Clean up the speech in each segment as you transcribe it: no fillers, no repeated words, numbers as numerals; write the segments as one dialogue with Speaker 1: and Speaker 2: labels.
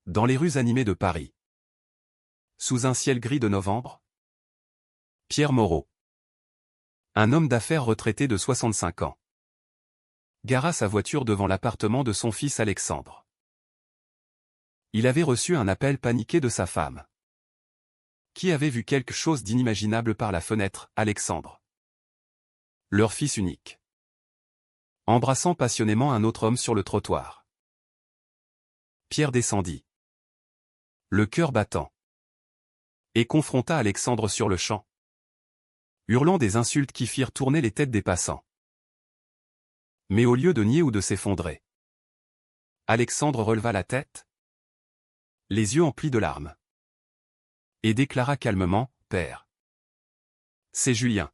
Speaker 1: Dans les rues animées de Paris. Sous un ciel gris de novembre. Pierre Moreau. Un homme d'affaires retraité de 65 ans. Gara sa voiture devant l'appartement de son fils Alexandre. Il avait reçu un appel paniqué de sa femme. Qui avait vu quelque chose d'inimaginable par la fenêtre, Alexandre. Leur fils unique. Embrassant passionnément un autre homme sur le trottoir. Pierre descendit. Le cœur battant. Et confronta Alexandre sur le champ. Hurlant des insultes qui firent tourner les têtes des passants. Mais au lieu de nier ou de s'effondrer, Alexandre releva la tête, les yeux emplis de larmes, et déclara calmement, « Père, c'est Julien.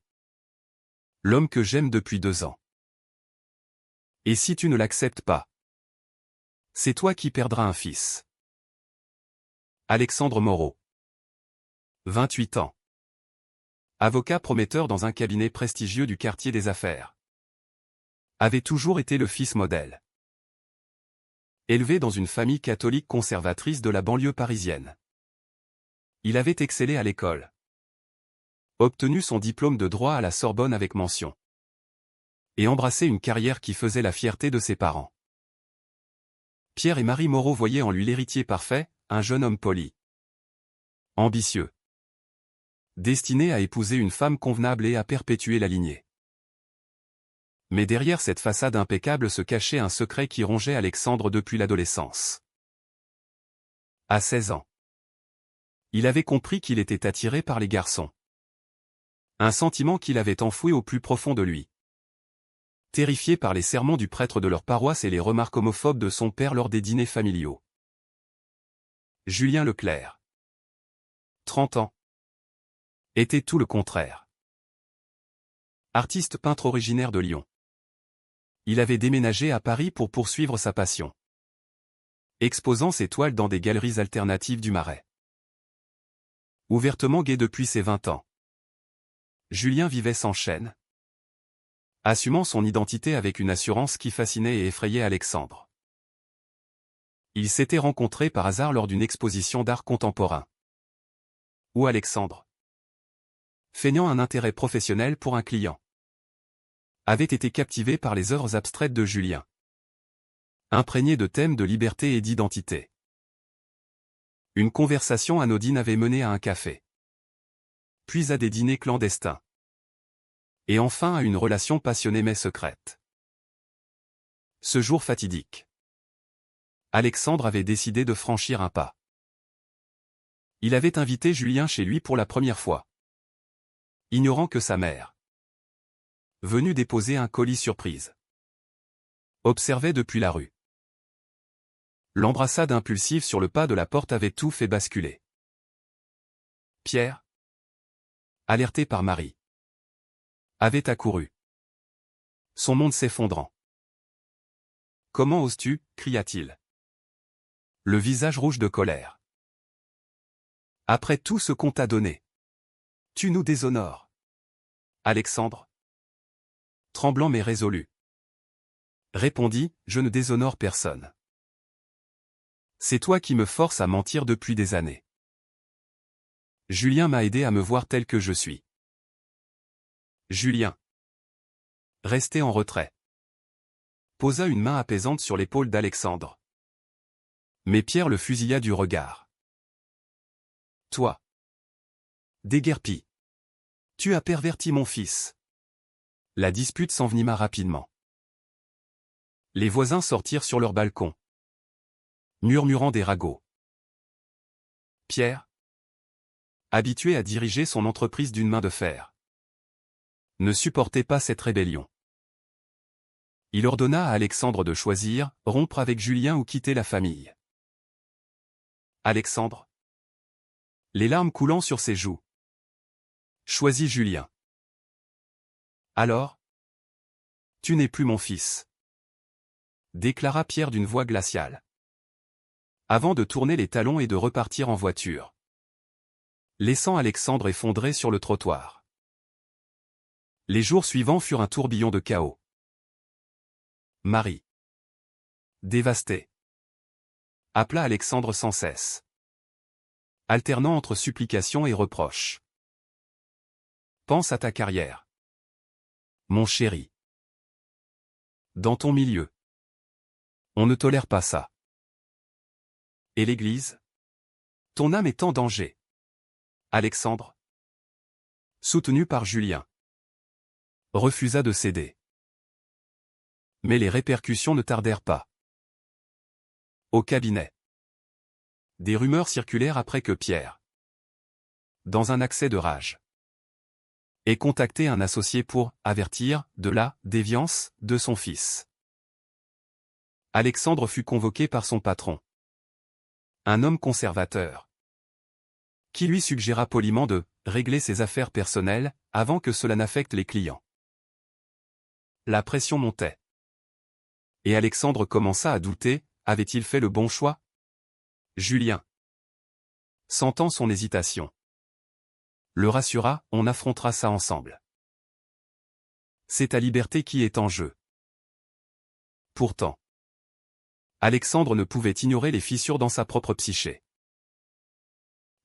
Speaker 1: L'homme que j'aime depuis 2 ans. Et si tu ne l'acceptes pas, c'est toi qui perdras un fils. » Alexandre Moreau. 28 ans. Avocat prometteur dans un cabinet prestigieux du quartier des affaires. Avait toujours été le fils modèle. Élevé dans une famille catholique conservatrice de la banlieue parisienne. Il avait excellé à l'école. Obtenu son diplôme de droit à la Sorbonne avec mention. Et embrassé une carrière qui faisait la fierté de ses parents. Pierre et Marie Moreau voyaient en lui l'héritier parfait, un jeune homme poli. Ambitieux. Destiné à épouser une femme convenable et à perpétuer la lignée. Mais derrière cette façade impeccable se cachait un secret qui rongeait Alexandre depuis l'adolescence. À 16 ans. Il avait compris qu'il était attiré par les garçons. Un sentiment qu'il avait enfoui au plus profond de lui. Terrifié par les sermons du prêtre de leur paroisse et les remarques homophobes de son père lors des dîners familiaux. Julien Leclerc. 30 ans. Était tout le contraire. Artiste peintre originaire de Lyon. Il avait déménagé à Paris pour poursuivre sa passion. Exposant ses toiles dans des galeries alternatives du Marais. Ouvertement gai depuis ses 20 ans. Julien vivait sans chaîne. Assumant son identité avec une assurance qui fascinait et effrayait Alexandre. Ils s'étaient rencontrés par hasard lors d'une exposition d'art contemporain. Où Alexandre, feignant un intérêt professionnel pour un client, avait été captivé par les œuvres abstraites de Julien. Imprégné de thèmes de liberté et d'identité. Une conversation anodine avait mené à un café. Puis à des dîners clandestins. Et enfin à une relation passionnée mais secrète. Ce jour fatidique. Alexandre avait décidé de franchir un pas. Il avait invité Julien chez lui pour la première fois. Ignorant que sa mère, venue déposer un colis surprise, observait depuis la rue. L'embrassade impulsive sur le pas de la porte avait tout fait basculer. Pierre, alerté par Marie, avait accouru. Son monde s'effondrant. « Comment oses-tu » cria-t-il. Le visage rouge de colère. « Après tout ce qu'on t'a donné, tu nous déshonores. » Alexandre, tremblant mais résolu, répondit, « Je ne déshonore personne. C'est toi qui me forces à mentir depuis des années. Julien m'a aidé à me voir tel que je suis. » Julien, resté en retrait, posa une main apaisante sur l'épaule d'Alexandre. Mais Pierre le fusilla du regard. « Toi, déguerpi, tu as perverti mon fils. » La dispute s'envenima rapidement. Les voisins sortirent sur leur balcon, murmurant des ragots. Pierre, habitué à diriger son entreprise d'une main de fer, ne supportait pas cette rébellion. Il ordonna à Alexandre de choisir, rompre avec Julien ou quitter la famille. Alexandre, les larmes coulant sur ses joues, choisit Julien. Alors, tu n'es plus mon fils, déclara Pierre d'une voix glaciale, avant de tourner les talons et de repartir en voiture, laissant Alexandre effondré sur le trottoir. Les jours suivants furent un tourbillon de chaos. Marie, dévastée, Appela Alexandre sans cesse, alternant entre supplications et reproches. Pense à ta carrière, mon chéri. Dans ton milieu, on ne tolère pas ça. Et l'Église? Ton âme est en danger. Alexandre, soutenu par Julien, refusa de céder. Mais les répercussions ne tardèrent pas. Au cabinet, des rumeurs circulèrent après que Pierre, dans un accès de rage, ait contacté un associé pour avertir de la déviance de son fils. Alexandre fut convoqué par son patron, un homme conservateur, qui lui suggéra poliment de régler ses affaires personnelles avant que cela n'affecte les clients. La pression montait. Et Alexandre commença à douter, avait-il fait le bon choix? Julien, sentant son hésitation, le rassura, on affrontera ça ensemble. C'est ta liberté qui est en jeu. Pourtant, Alexandre ne pouvait ignorer les fissures dans sa propre psyché.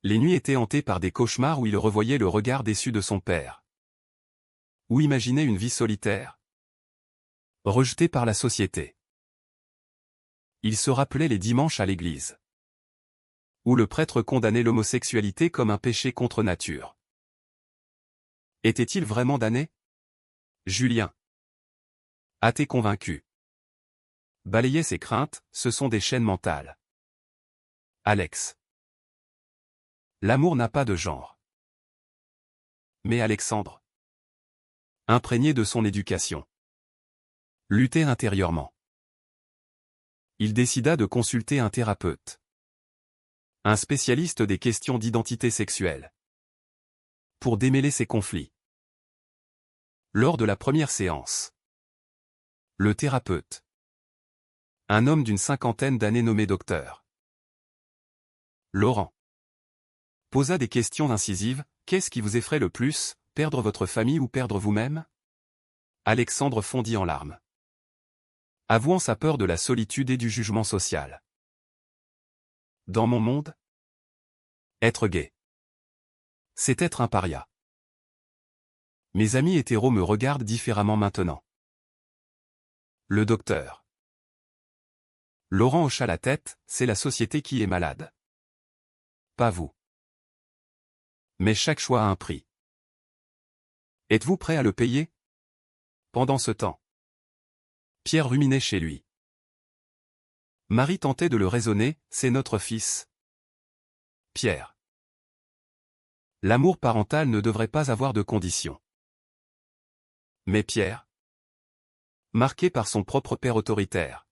Speaker 1: Les nuits étaient hantées par des cauchemars où il revoyait le regard déçu de son père. Ou imaginait une vie solitaire, rejetée par la société. Il se rappelait les dimanches à l'église, où le prêtre condamnait l'homosexualité comme un péché contre nature. Était-il vraiment damné? Julien, athée convaincu, balayait ses craintes, ce sont des chaînes mentales. Alex. L'amour n'a pas de genre. Mais Alexandre, imprégné de son éducation, luttait intérieurement. Il décida de consulter un thérapeute, un spécialiste des questions d'identité sexuelle, pour démêler ses conflits. Lors de la première séance, le thérapeute, un homme d'une cinquantaine d'années nommé docteur Laurent, posa des questions incisives. Qu'est-ce qui vous effraie le plus, perdre votre famille ou perdre vous-même? Alexandre fondit en larmes, avouant sa peur de la solitude et du jugement social. Dans mon monde, être gay, c'est être un paria. Mes amis hétéros me regardent différemment maintenant. Le docteur Laurent hocha la tête, c'est la société qui est malade. Pas vous. Mais chaque choix a un prix. Êtes-vous prêt à le payer? Pendant ce temps, Pierre ruminait chez lui. Marie tentait de le raisonner, c'est notre fils. Pierre. L'amour parental ne devrait pas avoir de conditions. Mais Pierre, marqué par son propre père autoritaire,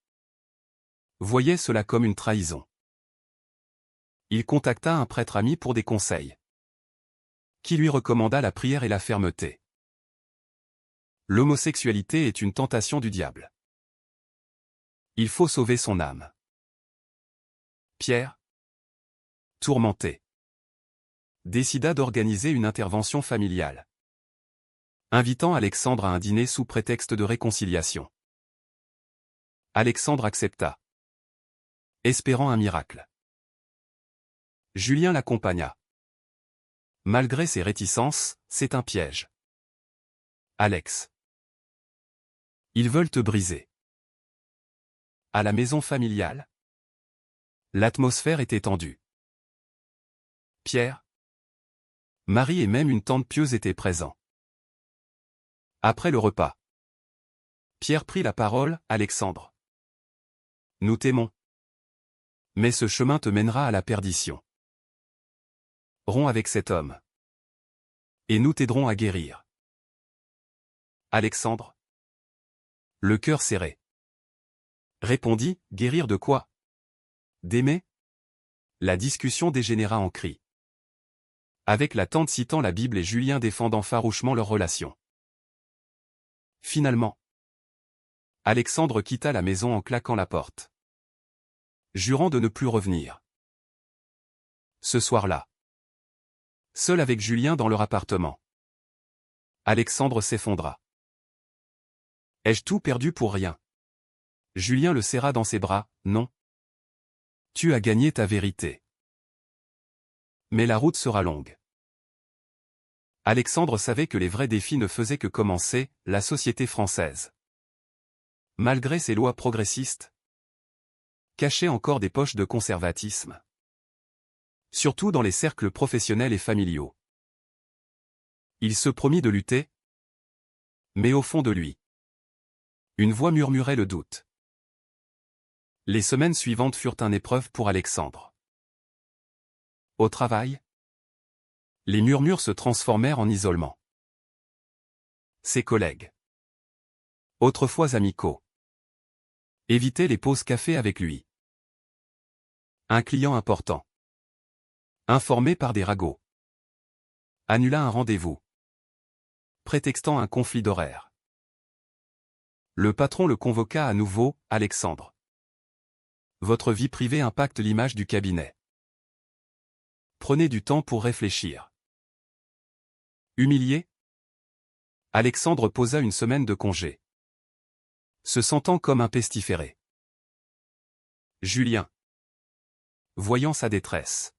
Speaker 1: voyait cela comme une trahison. Il contacta un prêtre ami pour des conseils, qui lui recommanda la prière et la fermeté. L'homosexualité est une tentation du diable. Il faut sauver son âme. Pierre, tourmenté, décida d'organiser une intervention familiale, invitant Alexandre à un dîner sous prétexte de réconciliation. Alexandre accepta, espérant un miracle. Julien l'accompagna. Malgré ses réticences, c'est un piège. Alex. Ils veulent te briser. À la maison familiale, l'atmosphère était tendue. Pierre, Marie et même une tante pieuse étaient présents. Après le repas, Pierre prit la parole, Alexandre. Nous t'aimons. Mais ce chemin te mènera à la perdition. Romps avec cet homme. Et nous t'aiderons à guérir. Alexandre, le cœur serré, répondit, guérir de quoi? D'aimer? La discussion dégénéra en cris, avec la tante citant la Bible et Julien défendant farouchement leur relation. Finalement, Alexandre quitta la maison en claquant la porte, jurant de ne plus revenir. Ce soir-là, seul avec Julien dans leur appartement, Alexandre s'effondra. Ai-je tout perdu pour rien? Julien le serra dans ses bras, non. Tu as gagné ta vérité. Mais la route sera longue. Alexandre savait que les vrais défis ne faisaient que commencer, la société française. Malgré ses lois progressistes, cachait encore des poches de conservatisme. Surtout dans les cercles professionnels et familiaux. Il se promit de lutter, mais au fond de lui, une voix murmurait le doute. Les semaines suivantes furent une épreuve pour Alexandre. Au travail, les murmures se transformèrent en isolement. Ses collègues, autrefois amicaux, évitaient les pauses café avec lui. Un client important, informé par des ragots, annula un rendez-vous, prétextant un conflit d'horaire. Le patron le convoqua à nouveau, « Alexandre. Votre vie privée impacte l'image du cabinet. Prenez du temps pour réfléchir. » Humilié, Alexandre posa une semaine de congé, se sentant comme un pestiféré. Julien, voyant sa détresse,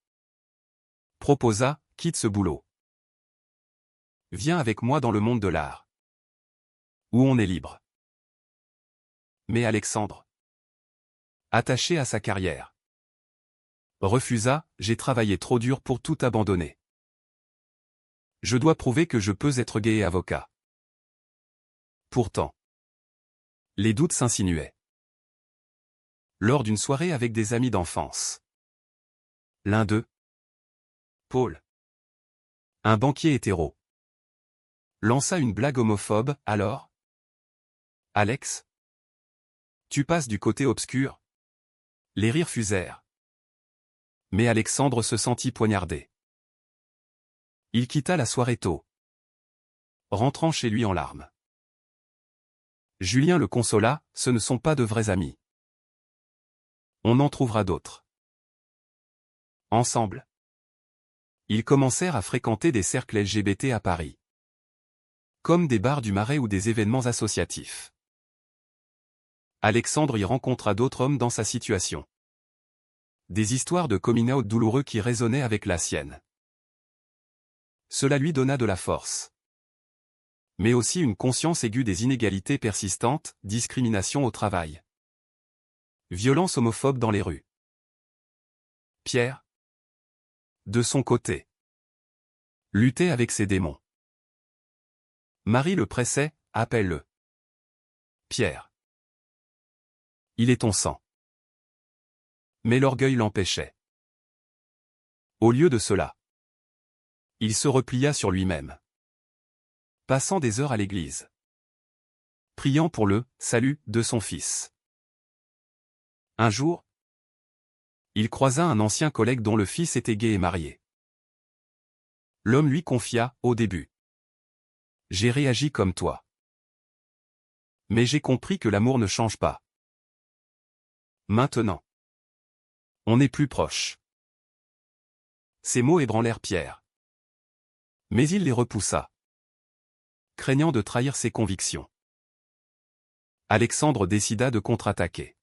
Speaker 1: proposa, « Quitte ce boulot. Viens avec moi dans le monde de l'art, où on est libre. » Mais Alexandre, attaché à sa carrière, refusa, « J'ai travaillé trop dur pour tout abandonner. Je dois prouver que je peux être gai et avocat. » Pourtant, les doutes s'insinuaient. Lors d'une soirée avec des amis d'enfance, l'un d'eux, Paul, un banquier hétéro, lança une blague homophobe, « Alors, Alex, tu passes du côté obscur ?» Les rires fusèrent. Mais Alexandre se sentit poignardé. Il quitta la soirée tôt, rentrant chez lui en larmes. Julien le consola, « Ce ne sont pas de vrais amis. On en trouvera d'autres. » Ensemble, ils commencèrent à fréquenter des cercles LGBT à Paris, comme des bars du Marais ou des événements associatifs. Alexandre y rencontra d'autres hommes dans sa situation. Des histoires de coming out douloureux qui résonnaient avec la sienne. Cela lui donna de la force. Mais aussi une conscience aiguë des inégalités persistantes, discrimination au travail, violence homophobe dans les rues. Pierre, de son côté, luttait avec ses démons. Marie le pressait, « Appelle-le. Pierre. Il est ton sang. » Mais l'orgueil l'empêchait. Au lieu de cela, il se replia sur lui-même, passant des heures à l'église, priant pour le « salut » de son fils. Un jour, il croisa un ancien collègue dont le fils était gay et marié. L'homme lui confia, au début, « J'ai réagi comme toi. Mais j'ai compris que l'amour ne change pas. Maintenant, on est plus proche. » Ces mots ébranlèrent Pierre. Mais il les repoussa, craignant de trahir ses convictions. Alexandre décida de contre-attaquer.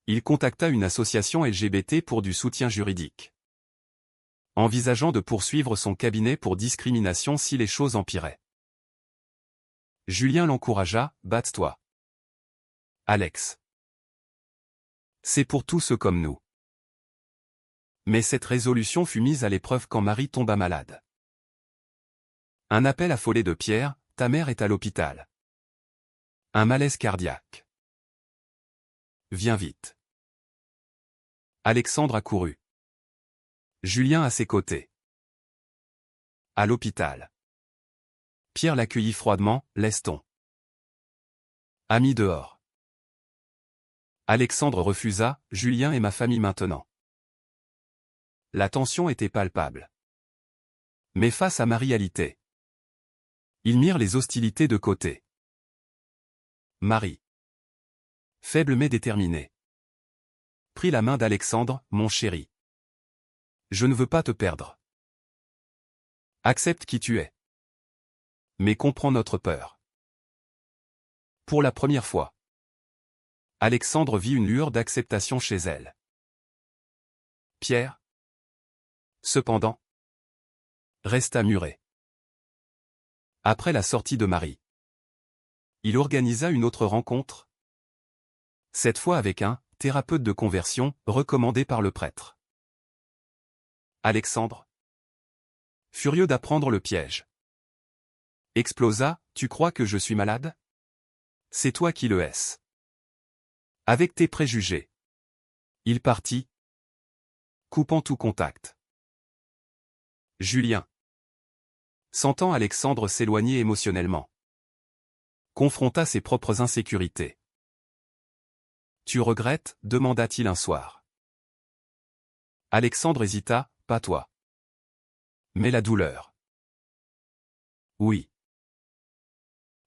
Speaker 1: Il contacta une association LGBT pour du soutien juridique, envisageant de poursuivre son cabinet pour discrimination si les choses empiraient. Julien l'encouragea, « Batte-toi, Alex. C'est pour tous ceux comme nous. » Mais cette résolution fut mise à l'épreuve quand Marie tomba malade. Un appel affolé de Pierre, « Ta mère est à l'hôpital. Un malaise cardiaque. Viens vite. » Alexandre accourut. Julien à ses côtés. À l'hôpital. Pierre l'accueillit froidement, « Laisse-t-on ami dehors. » Alexandre refusa, « Julien et ma famille maintenant. » La tension était palpable. Mais face à ma réalité, ils mirent les hostilités de côté. Marie, faible mais déterminée, prit la main d'Alexandre, « Mon chéri. Je ne veux pas te perdre. Accepte qui tu es. Mais comprends notre peur. » Pour la première fois, Alexandre vit une lueur d'acceptation chez elle. Pierre, cependant, resta muré. Après la sortie de Marie, il organisa une autre rencontre, cette fois avec un thérapeute de conversion recommandé par le prêtre. Alexandre, furieux d'apprendre le piège, explosa. Tu crois que je suis malade? C'est toi qui le es. Avec tes préjugés. Il partit, coupant tout contact. Julien, sentant Alexandre s'éloigner émotionnellement, confronta ses propres insécurités. Tu regrettes? Demanda-t-il un soir. Alexandre hésita. Pas toi. Mais la douleur. Oui.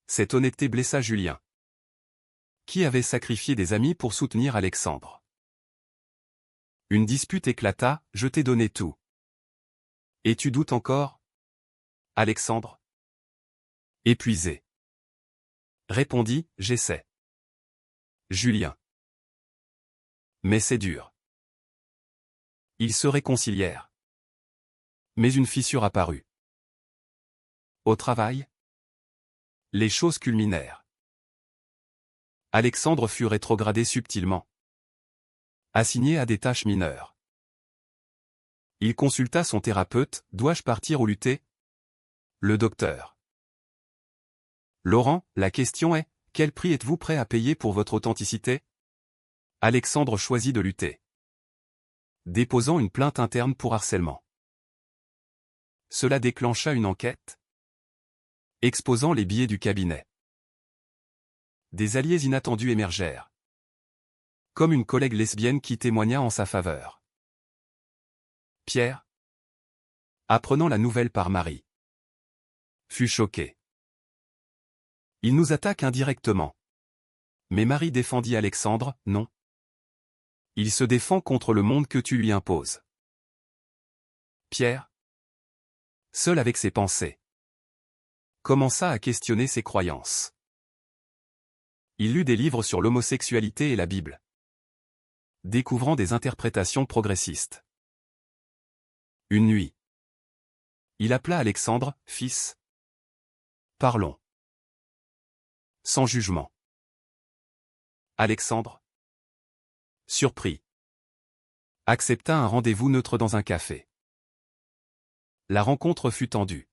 Speaker 1: Cette honnêteté blessa Julien, qui avait sacrifié des amis pour soutenir Alexandre. Une dispute éclata. Je t'ai donné tout. Et tu doutes encore? Alexandre, épuisé, répondit. J'essaie. Julien. Mais c'est dur. Ils se réconcilièrent. Mais une fissure apparut. Au travail, les choses culminèrent. Alexandre fut rétrogradé subtilement, assigné à des tâches mineures. Il consulta son thérapeute. Dois-je partir ou lutter? Le docteur. Laurent, la question est, quel prix êtes-vous prêt à payer pour votre authenticité? Alexandre choisit de lutter, déposant une plainte interne pour harcèlement. Cela déclencha une enquête, exposant les billets du cabinet. Des alliés inattendus émergèrent, comme une collègue lesbienne qui témoigna en sa faveur. Pierre, apprenant la nouvelle par Marie, fut choqué. Il nous attaque indirectement. Mais Marie défendit Alexandre. Non. Il se défend contre le monde que tu lui imposes. Pierre, seul avec ses pensées, commença à questionner ses croyances. Il lut des livres sur l'homosexualité et la Bible, découvrant des interprétations progressistes. Une nuit, il appela Alexandre. Fils, parlons. Sans jugement. Alexandre, surpris, accepta un rendez-vous neutre dans un café. La rencontre fut tendue.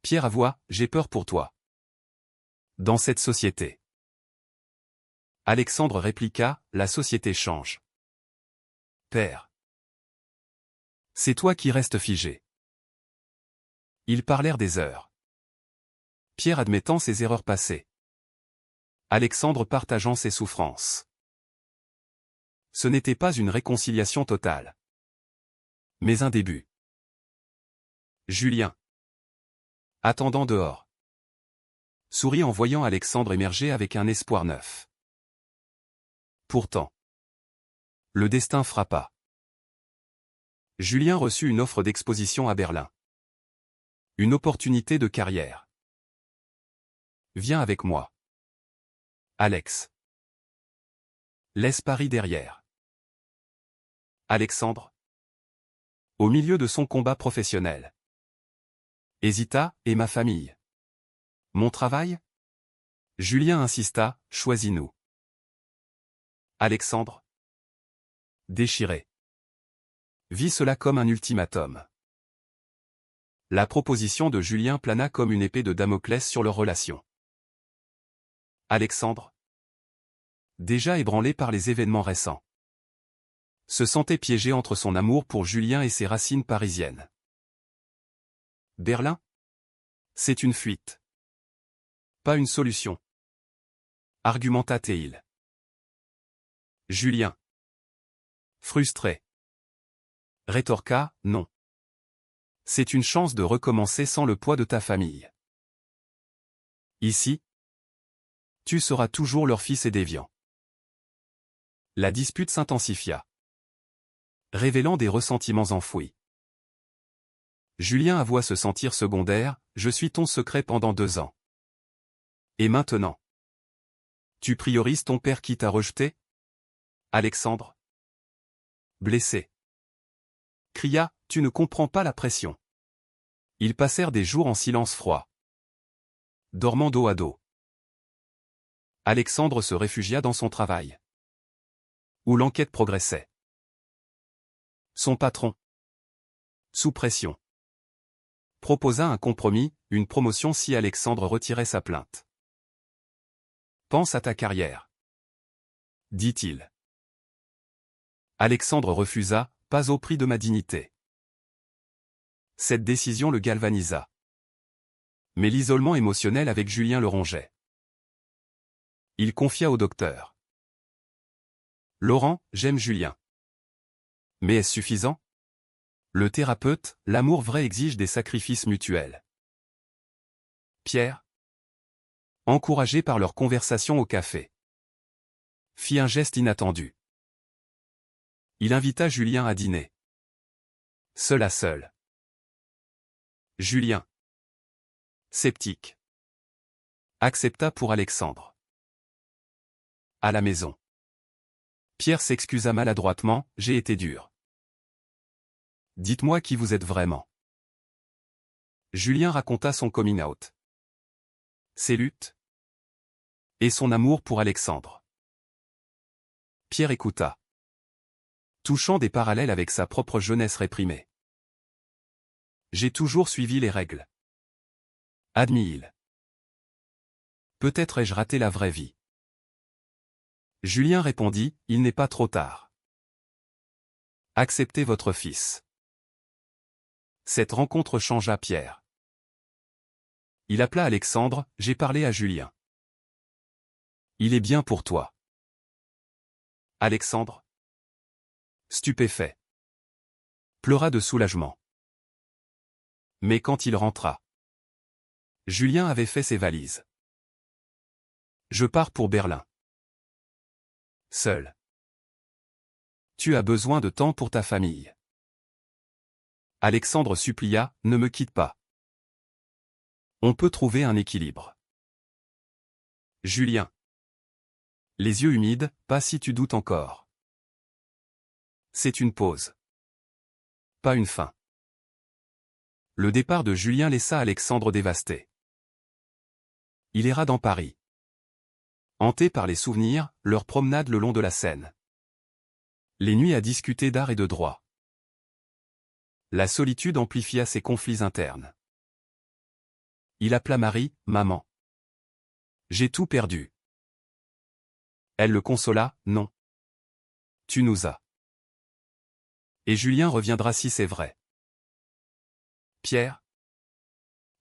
Speaker 1: Pierre avoua. J'ai peur pour toi. Dans cette société. Alexandre répliqua. La société change. Père, c'est toi qui restes figé. Ils parlèrent des heures. Pierre admettant ses erreurs passées, Alexandre partageant ses souffrances. Ce n'était pas une réconciliation totale, mais un début. Julien, attendant dehors, sourit en voyant Alexandre émerger avec un espoir neuf. Pourtant, le destin frappa. Julien reçut une offre d'exposition à Berlin. Une opportunité de carrière. Viens avec moi. Alex. Laisse Paris derrière. Alexandre, au milieu de son combat professionnel, hésita. Et ma famille? Mon travail? Julien insista. Choisis-nous. Alexandre, déchiré, vit cela comme un ultimatum. La proposition de Julien plana comme une épée de Damoclès sur leur relation. Alexandre, déjà ébranlé par les événements récents, se sentait piégé entre son amour pour Julien et ses racines parisiennes. Berlin? C'est une fuite. Pas une solution. Argumenta-t-il. Julien, frustré, rétorqua. Non. C'est une chance de recommencer sans le poids de ta famille. Ici, tu seras toujours leur fils et déviant. La dispute s'intensifia, révélant des ressentiments enfouis. Julien avoua se sentir secondaire. Je suis ton secret pendant 2 ans. Et maintenant? Tu priorises ton père qui t'a rejeté? Alexandre, blessé. Cria, tu ne comprends pas la pression. Ils passèrent des jours en silence froid, dormant dos à dos. Alexandre se réfugia dans son travail, où l'enquête progressait. Son patron, sous pression, proposa un compromis, une promotion si Alexandre retirait sa plainte. Pense à ta carrière, dit-il. Alexandre refusa, pas au prix de ma dignité. Cette décision le galvanisa. Mais l'isolement émotionnel avec Julien le rongeait. Il confia au docteur. Laurent, j'aime Julien. Mais est-ce suffisant? Le thérapeute, l'amour vrai exige des sacrifices mutuels. Pierre, encouragé par leur conversation au café, fit un geste inattendu. Il invita Julien à dîner. Seul à seul. Julien, sceptique, accepta pour Alexandre. À la maison. Pierre s'excusa maladroitement, j'ai été dur. Dites-moi qui vous êtes vraiment. Julien raconta son coming out, ses luttes et son amour pour Alexandre. Pierre écouta, touchant des parallèles avec sa propre jeunesse réprimée. J'ai toujours suivi les règles, admit-il. Peut-être ai-je raté la vraie vie. Julien répondit, il n'est pas trop tard. Acceptez votre fils. Cette rencontre changea Pierre. Il appela Alexandre, j'ai parlé à Julien. Il est bien pour toi. Alexandre, stupéfait, pleura de soulagement. Mais quand il rentra, Julien avait fait ses valises. Je pars pour Berlin. Seul. Tu as besoin de temps pour ta famille. Alexandre supplia, ne me quitte pas. On peut trouver un équilibre. Julien. Les yeux humides, pas si tu doutes encore. C'est une pause. Pas une fin. Le départ de Julien laissa Alexandre dévasté. Il erra dans Paris, hanté par les souvenirs, leurs promenades le long de la Seine. Les nuits à discuter d'art et de droit. La solitude amplifia ses conflits internes. Il appela Marie, maman. J'ai tout perdu. Elle le consola, non. Tu nous as. Et Julien reviendra si c'est vrai. Pierre,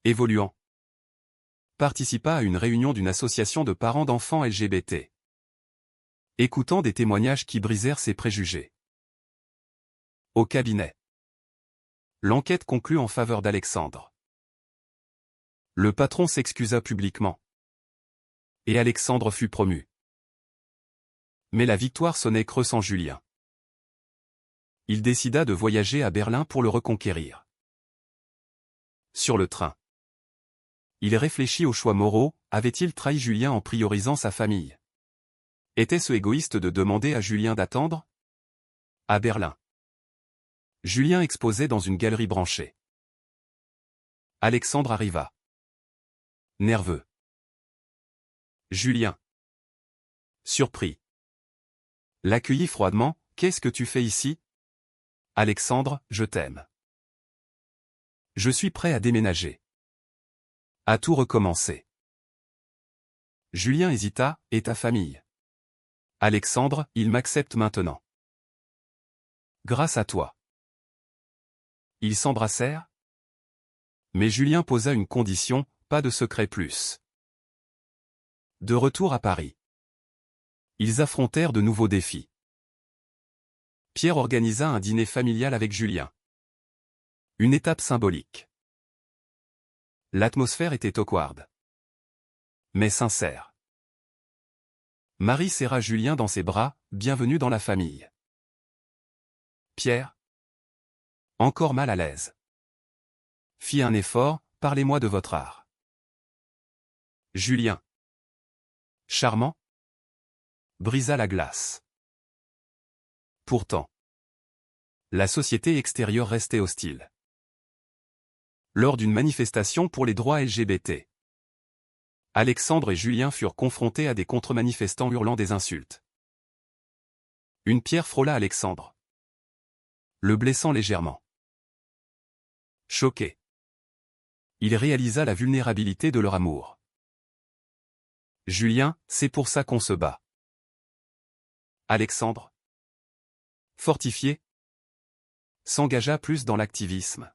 Speaker 1: évoluant, participa à une réunion d'une association de parents d'enfants LGBT. Écoutant des témoignages qui brisèrent ses préjugés. Au cabinet. L'enquête conclut en faveur d'Alexandre. Le patron s'excusa publiquement. Et Alexandre fut promu. Mais la victoire sonnait creux sans Julien. Il décida de voyager à Berlin pour le reconquérir. Sur le train. Il réfléchit aux choix moraux, avait-il trahi Julien en priorisant sa famille? Était-ce égoïste de demander à Julien d'attendre? À Berlin. Julien exposait dans une galerie branchée. Alexandre arriva. Nerveux. Julien, surpris, l'accueillit froidement, qu'est-ce que tu fais ici? Alexandre, je t'aime. Je suis prêt à déménager. À tout recommencer. Julien hésita, et ta famille? Alexandre, ils m'acceptent maintenant. Grâce à toi. Ils s'embrassèrent? Mais Julien posa une condition, pas de secret plus. De retour à Paris. Ils affrontèrent de nouveaux défis. Pierre organisa un dîner familial avec Julien. Une étape symbolique. L'atmosphère était awkward, mais sincère. Marie serra Julien dans ses bras, bienvenue dans la famille. Pierre, encore mal à l'aise, fit un effort, parlez-moi de votre art. Julien, charmant, brisa la glace. Pourtant, La société extérieure restait hostile. Lors d'une manifestation pour les droits LGBT, Alexandre et Julien furent confrontés à des contre-manifestants hurlant des insultes. Une pierre frôla Alexandre, le blessant légèrement. Choqué, il réalisa la vulnérabilité de leur amour. Julien, c'est pour ça qu'on se bat. Alexandre, fortifié, s'engagea plus dans l'activisme,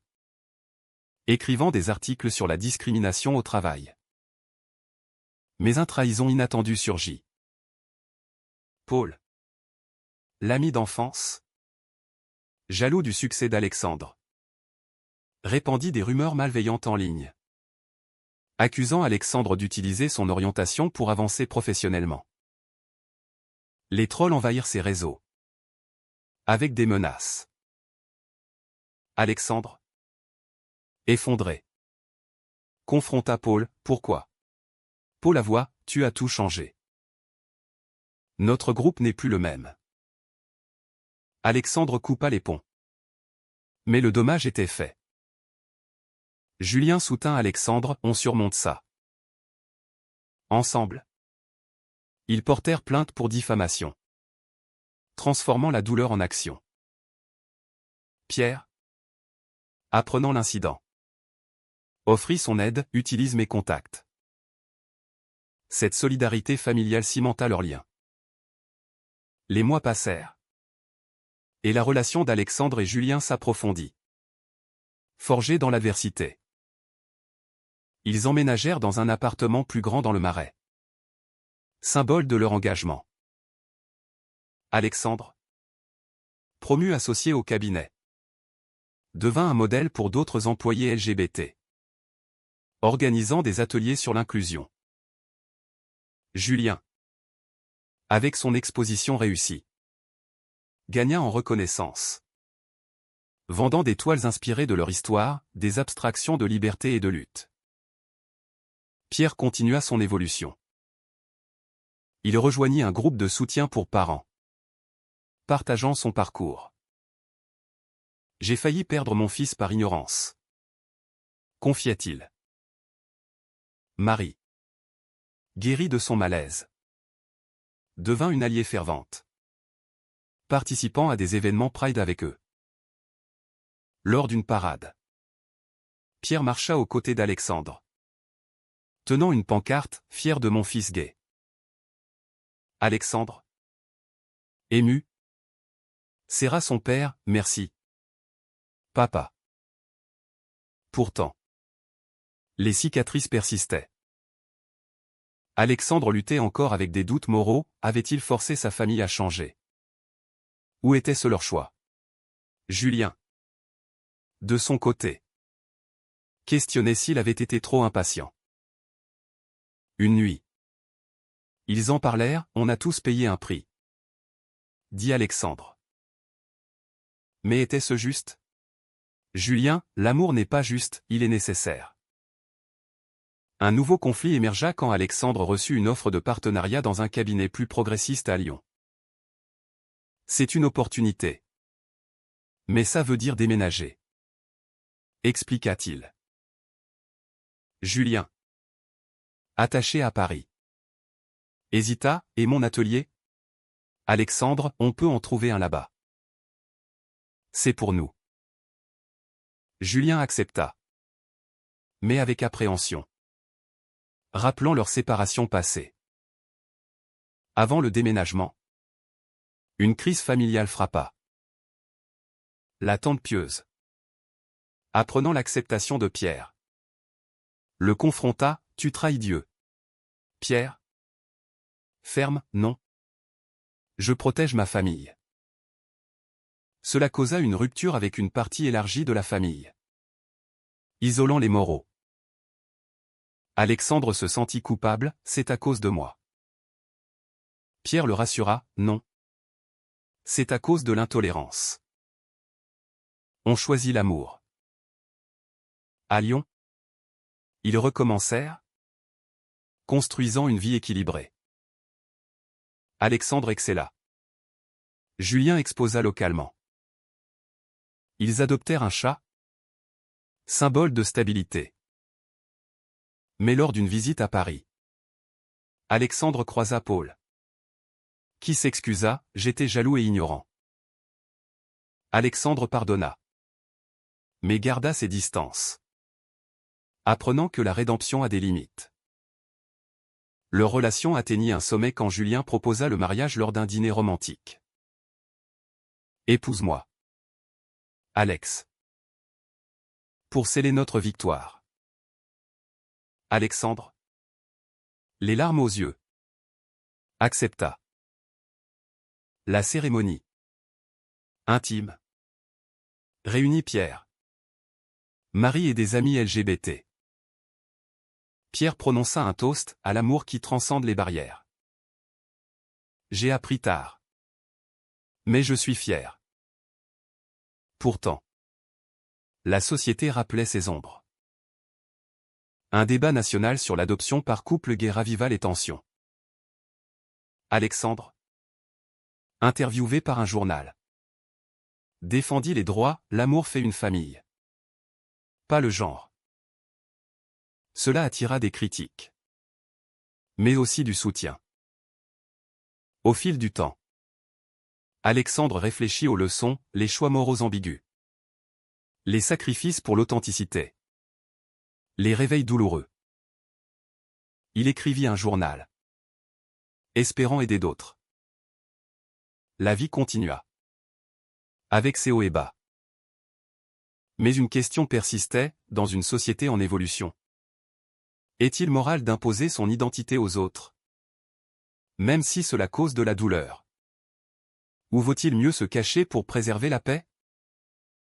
Speaker 1: écrivant des articles sur la discrimination au travail. Mais une trahison inattendue surgit. Paul, l'ami d'enfance, jaloux du succès d'Alexandre, répandit des rumeurs malveillantes en ligne, accusant Alexandre d'utiliser son orientation pour avancer professionnellement. Les trolls envahirent ses réseaux, avec des menaces. Alexandre, effondré, confronta Paul. Pourquoi? Paul avoua, tu as tout changé. Notre groupe n'est plus le même. Alexandre coupa les ponts. Mais le dommage était fait. Julien soutint Alexandre, on surmonte ça. Ensemble, ils portèrent plainte pour diffamation, transformant la douleur en action. Pierre, apprenant l'incident, offrit son aide, utilise mes contacts. Cette solidarité familiale cimenta leurs liens. Les mois passèrent. Et la relation d'Alexandre et Julien s'approfondit. Forgés dans l'adversité, ils emménagèrent dans un appartement plus grand dans le Marais, symbole de leur engagement. Alexandre, promu associé au cabinet, devint un modèle pour d'autres employés LGBT, organisant des ateliers sur l'inclusion. Julien, avec son exposition réussie, gagna en reconnaissance, vendant des toiles inspirées de leur histoire, des abstractions de liberté et de lutte. Pierre continua son évolution. Il rejoignit un groupe de soutien pour parents, partageant son parcours. J'ai failli perdre mon fils par ignorance, confia-t-il. Marie, guérie de son malaise, devint une alliée fervente, participant à des événements Pride avec eux. Lors d'une parade, Pierre marcha aux côtés d'Alexandre, tenant une pancarte, fier de mon fils gay. Alexandre, ému, serra son père, merci. Papa. Pourtant, les cicatrices persistaient. Alexandre luttait encore avec des doutes moraux, avait-il forcé sa famille à changer? Où était-ce leur choix? Julien, de son côté, questionnait s'il avait été trop impatient. Une nuit, ils en parlèrent, on a tous payé un prix, dit Alexandre. Mais était-ce juste? Julien, l'amour n'est pas juste, il est nécessaire. Un nouveau conflit émergea quand Alexandre reçut une offre de partenariat dans un cabinet plus progressiste à Lyon. C'est une opportunité. Mais ça veut dire déménager, expliqua-t-il. Julien, attaché à Paris, hésita, et mon atelier? Alexandre, on peut en trouver un là-bas. C'est pour nous. Julien accepta, mais avec appréhension, rappelant leur séparation passée. Avant le déménagement, une crise familiale frappa. La tante pieuse, apprenant l'acceptation de Pierre, le confronta, tu trahis Dieu. Pierre, ferme, non. Je protège ma famille. Cela causa une rupture avec une partie élargie de la famille, isolant les moraux. Alexandre se sentit coupable, c'est à cause de moi. Pierre le rassura, non. C'est à cause de l'intolérance. On choisit l'amour. À Lyon, ils recommencèrent, construisant une vie équilibrée. Alexandre excella. Julien exposa localement, Ils adoptèrent un chat, symbole de stabilité. Mais lors d'une visite à Paris, Alexandre croisa Paul, qui s'excusa, j'étais jaloux et ignorant. Alexandre pardonna, mais garda ses distances, apprenant que la rédemption a des limites. Leur relation atteignit un sommet quand Julien proposa le mariage lors d'un dîner romantique. Épouse-moi, Alex, pour sceller notre victoire. Alexandre, les larmes aux yeux, accepta. La cérémonie intime réunit Pierre, Marie et des amis LGBT. Pierre prononça un toast à l'amour qui transcende les barrières. J'ai appris tard, mais je suis fier. Pourtant, la société rappelait ses ombres. Un débat national sur l'adoption par couple gay raviva les tensions. Alexandre, interviewé par un journal, défendit les droits, l'amour fait une famille. Pas le genre. Cela attira des critiques, mais aussi du soutien. Au fil du temps, Alexandre réfléchit aux leçons, les choix moraux ambigus, les sacrifices pour l'authenticité, les réveils douloureux. Il écrivit un journal, espérant aider d'autres. La vie continua, avec ses hauts et bas. Mais une question persistait, dans une société en évolution. Est-il moral d'imposer son identité aux autres, même si cela cause de la douleur? Ou vaut-il mieux se cacher pour préserver la paix?